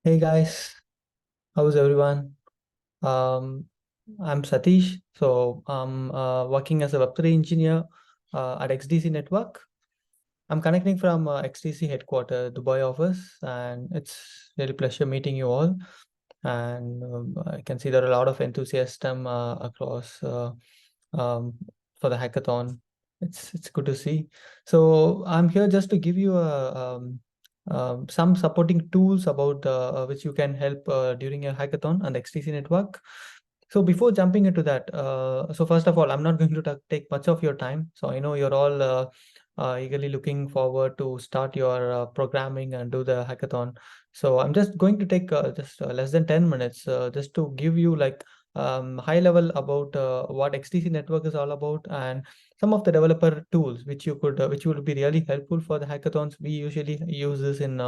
Hey guys, how's everyone? Um, I'm Satish. So I'm working as a Web3 engineer at XDC Network. I'm connecting from XDC headquarters, Dubai office, and it's really pleasure meeting you all. And I can see there are a lot of enthusiasm across um, for the hackathon. It's good to see. So I'm here just to give you some supporting tools about which you can help during a hackathon on the XTC network. So before jumping into that, so first of all, I'm not going to take much of your time. So I know you're all eagerly looking forward to start your programming and do the hackathon. So I'm just going to take just less than 10 minutes just to give you like high level about what XTC network is all about and some of the developer tools which you could which would be really helpful for the hackathons. We usually use this in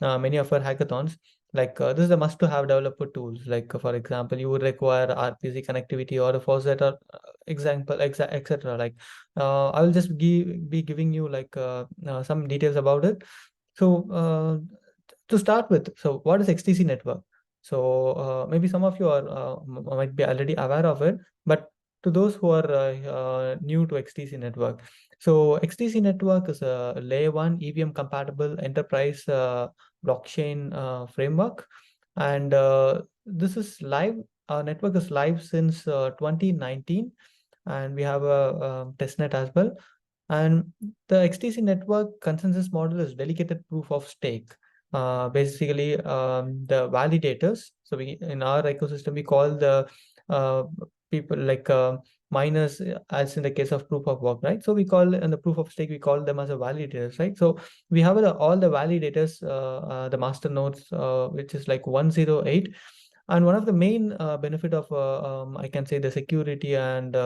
many of our hackathons. Like this is a must to have developer tools. Like for example, you would require RPC connectivity or a faucet or example, etc. Like I will just be giving you like some details about it. So to start with, so what is XTC network? So maybe some of you are might be already aware of it, but to those who are new to XTC network, so XTC network is a layer one EVM compatible enterprise blockchain framework, and this is live. Our network is live since 2019, and we have a testnet as well. And the XTC network consensus model is dedicated proof of stake. Basically, the validators. So we in our ecosystem we call the uh, people like miners, as in the case of proof of work, right? So we call in the proof of stake we call them as a validators, right? So we have all the validators, the master nodes, which is like 108, and one of the main benefit of I can say the security and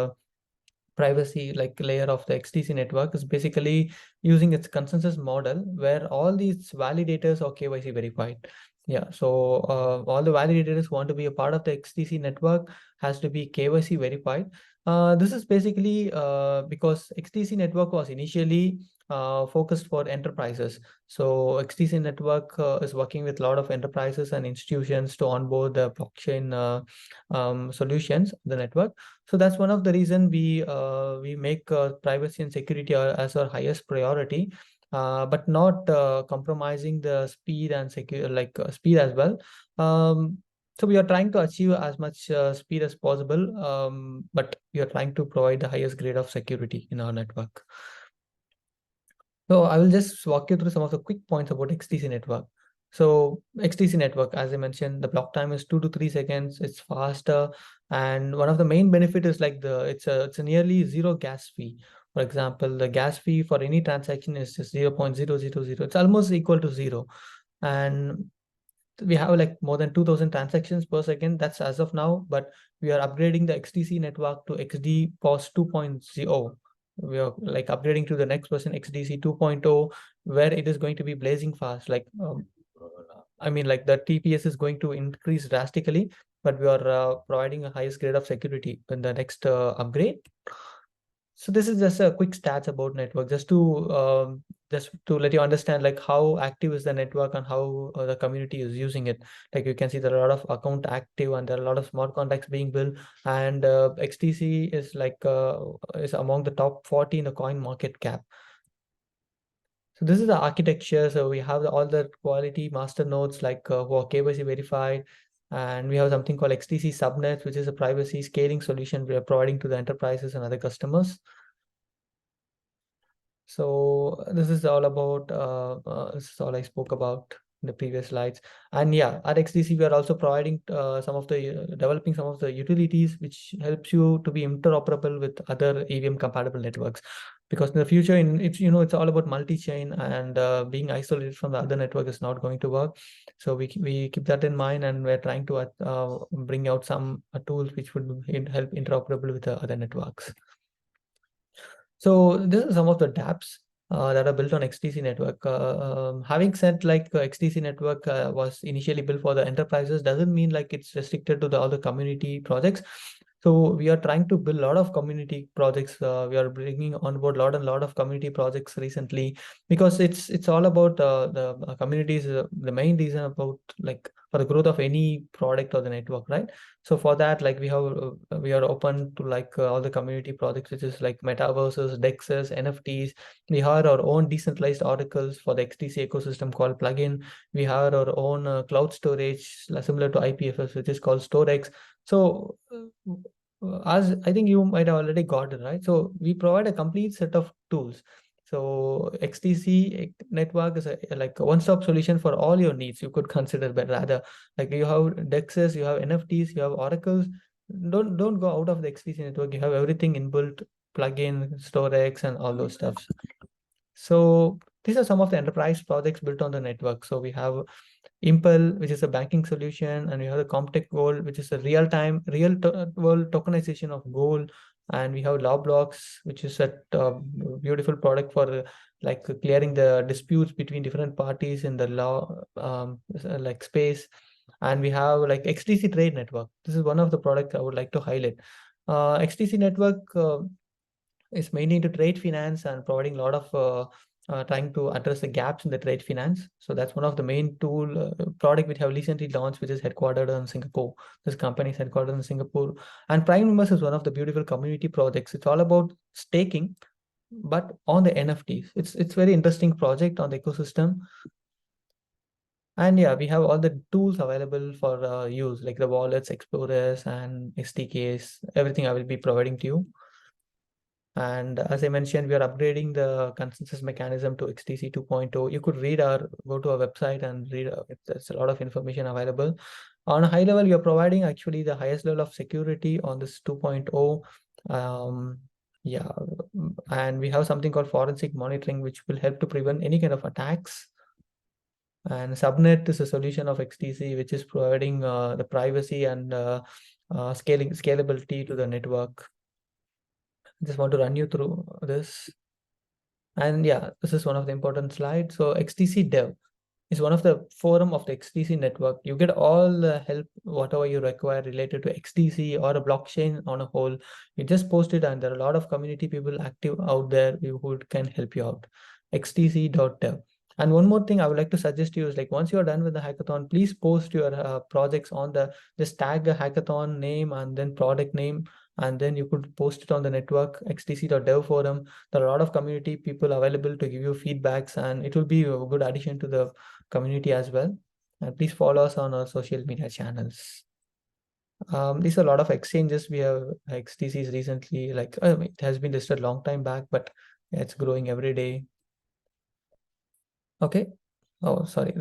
privacy like layer of the XDC network is basically using its consensus model where all these validators are KYC verified. Yeah, so all the validators want to be a part of the XDC network has to be KYC verified. This is basically because XDC network was initially focused for enterprises. So XDC network is working with a lot of enterprises and institutions to onboard the blockchain solutions, the network. So that's one of the reason we make privacy and security as our highest priority, but not compromising the speed and secure like speed as well. So we are trying to achieve as much speed as possible, but we are trying to provide the highest grade of security in our network. So I will just walk you through some of the quick points about XTC network. So XTC network, as I mentioned, the block time is 2 to 3 seconds. It's faster, and one of the main benefit is like it's a nearly zero gas fee. For example, the gas fee for any transaction is just 0.000. It's almost equal to zero, and we have like more than 2000 transactions per second. That's as of now, but we are upgrading the XDC network to XD POS 2.0. We are like upgrading to the next version XDC 2.0, where it is going to be blazing fast. Like I mean, like the TPS is going to increase drastically, but we are providing a highest grade of security in the next upgrade. So this is just a quick stats about network, just to let you understand like how active is the network and how the community is using it. Like you can see there are a lot of account active and there are a lot of smart contracts being built, and XTC is like is among the top 40 in the coin market cap. So this is the architecture. So we have all the quality master nodes like who are KYC verified, and we have something called XTC subnets, which is a privacy scaling solution we are providing to the enterprises and other customers. So this is all about this is all I spoke about in the previous slides. And yeah, at XDC we are also providing some of the developing some of the utilities which helps you to be interoperable with other EVM compatible networks. Because in the future, it's all about multi-chain, and being isolated from the other network is not going to work. So we keep that in mind, and we're trying to bring out some tools which would help interoperable with the other networks. So this is some of the dApps that are built on XDC network. Having said like XDC network was initially built for the enterprises doesn't mean like it's restricted to the other community projects. So we are trying to build a lot of community projects. We are bringing on board a lot of community projects recently, because it's all about the communities. The main reason about like for the growth of any product or the network, right? So for that, like we are open to like all the community projects, which is like metaverses, dexes, NFTs. We have our own decentralized oracles for the XDC ecosystem called plugin. We have our own cloud storage similar to IPFS, which is called Storex. So as I think you might have already got it, right? So we provide a complete set of tools. So XDC network is like a one-stop solution for all your needs. You could consider, but rather like you have dexes, you have NFTs, you have oracles. Don't go out of the XDC network. You have everything inbuilt, plugin, Storex, and all those stuff. So these are some of the enterprise projects built on the network. So we have Impel, which is a banking solution, and we have the Comtech Gold, which is a real-time, real-world tokenization of gold, and we have Law Blocks, which is a beautiful product for like clearing the disputes between different parties in the law like space, and we have like XDC Trade Network. This is one of the products I would like to highlight. XDC Network is mainly into trade finance and providing a lot of trying to address the gaps in the trade finance. So that's one of the main tool product we have recently launched, which is headquartered in Singapore. This company is headquartered in Singapore. And Prime Members is one of the beautiful community projects. It's all about staking, but on the NFTs. It's very interesting project on the ecosystem. And yeah, we have all the tools available for use, like the wallets, explorers, and SDKs, everything I will be providing to you. And as I mentioned, we are upgrading the consensus mechanism to XDC 2.0. You could go to our website and read. There's a lot of information available. On a high level, we are providing actually the highest level of security on this 2.0. Yeah, and we have something called forensic monitoring, which will help to prevent any kind of attacks. And Subnet is a solution of XDC, which is providing the privacy and scalability to the network. Just want to run you through this. And yeah, this is one of the important slides. So XDC Dev is one of the forum of the XDC network. You get all the help, whatever you require related to XDC or a blockchain on a whole. You just post it, and there are a lot of community people active out there who can help you out. XDC.dev. And one more thing I would like to suggest to you is like once you are done with the hackathon, please post your projects on just tag the hackathon name and then product name, and then you could post it on the network, xdc.dev forum. There are a lot of community people available to give you feedbacks, and it will be a good addition to the community as well. And please follow us on our social media channels. These are a lot of exchanges we have. XDCs recently, like it has been listed a long time back, but it's growing every day. Okay. Oh, sorry.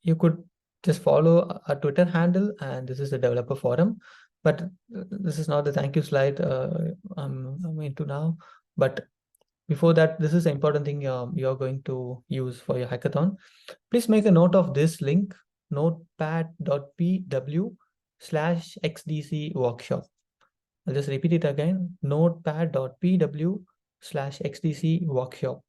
You could just follow our Twitter handle, and this is the developer forum. But this is not the thank you slide I'm into now. But before that, this is the important thing you're going to use for your hackathon. Please make a note of this link, notepad.pw/XDC workshop. I'll just repeat it again, notepad.pw/XDC workshop.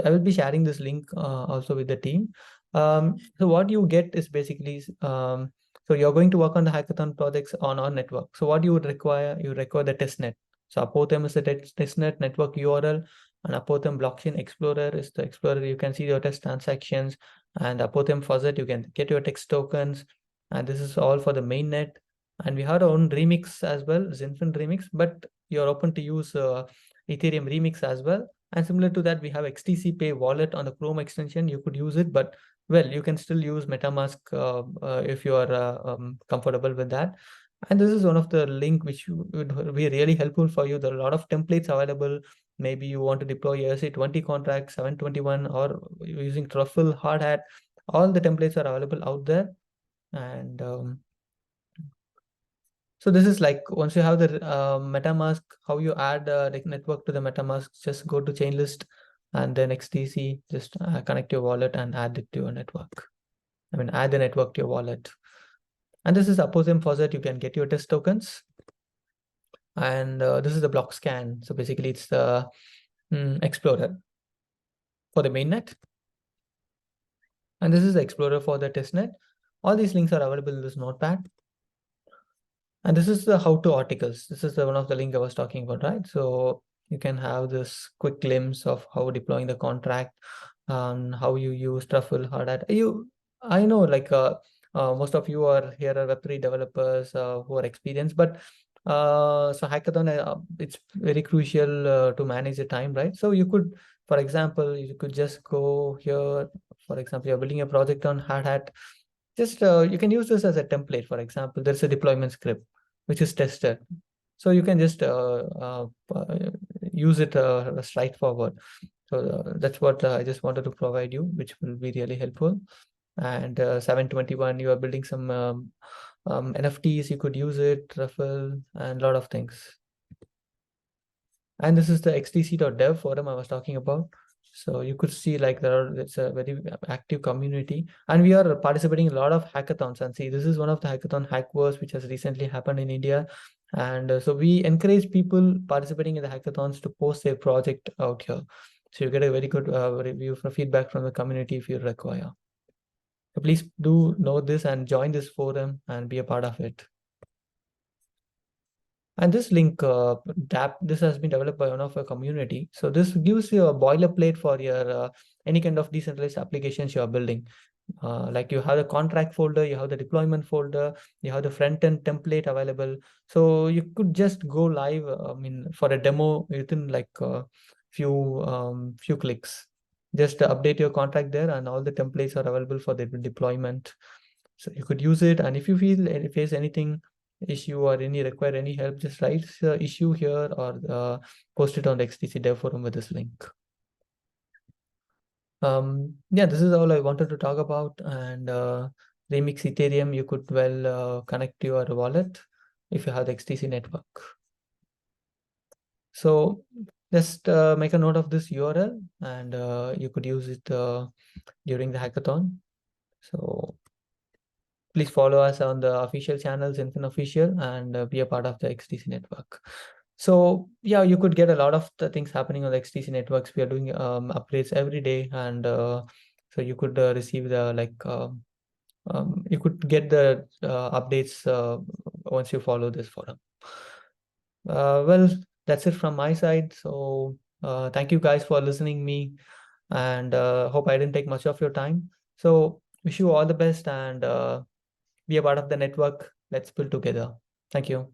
I will be sharing this link also with the team. So what you get is basically, so you're going to work on the hackathon projects on our network. So what you would require, you require the testnet. So Apothem is the testnet network URL, and Apothem blockchain explorer is the explorer. You can see your test transactions, and Apothem faucet, you can get your text tokens. And this is all for the mainnet. And we have our own remix as well, Zinfin remix, but you're open to use Ethereum remix as well. And similar to that, we have XTC Pay wallet on the Chrome extension. You could use it, but well, you can still use MetaMask if you are comfortable with that. And this is one of the link which would be really helpful for you. There are a lot of templates available. Maybe you want to deploy ERC20 contract, 721, or using Truffle, Hard Hat. All the templates are available out there. And so this is like once you have the MetaMask, how you add the network to the MetaMask, just go to chain list and then XDC, just connect your wallet and add it to your network. I mean, add the network to your wallet. And this is Apothem faucet. You can get your test tokens. And this is the block scan. So basically it's the Explorer for the mainnet. And this is the Explorer for the testnet. All these links are available in this notepad. And this is the how-to articles. This is one of the link I was talking about, right? So you can have this quick glimpse of how deploying the contract, how you use Truffle, Hard Hat. I know like Most of you are here are Web3 developers who are experienced, but so hackathon, it's very crucial to manage the time, right? So you could, for example, you could just go here. For example, you're building a project on Hard Hat. Just you can use this as a template. For example, there's a deployment script which is tested, so you can just use it straightforward. So that's what I just wanted to provide you, which will be really helpful. And 721, you are building some NFTs, you could use it, Truffle, and a lot of things. And this is the xdc.dev forum I was talking about. So you could see like it's a very active community, and we are participating in a lot of hackathons. And see, this is one of the hackathon hack wars which has recently happened in India. And so we encourage people participating in the hackathons to post their project out here. So you get a very good review for feedback from the community if you require. So please do know this and join this forum and be a part of it. And this link, this has been developed by one of our community. So this gives you a boilerplate for your any kind of decentralized applications you are building. Like you have the contract folder, you have the deployment folder, you have the front end template available. So you could just go live, I mean, for a demo within like a few clicks. Just update your contract there, and all the templates are available for the deployment. So you could use it. And if you feel if there's anything issue or require any help, just write issue here or post it on the XDC Dev forum with this link. Yeah, this is all I wanted to talk about. And Remix Ethereum, you could connect to your wallet if you have the XDC network. So just make a note of this URL, and you could use it during the hackathon. So please follow us on the official channels, Infin Official, and be a part of the XDC network. So yeah, you could get a lot of the things happening on the XDC networks. We are doing upgrades every day, and so you could receive the you could get the updates once you follow this forum. Well, that's it from my side. So thank you guys for listening me, and hope I didn't take much of your time. So wish you all the best, and be a part of the network. Let's build together. Thank you.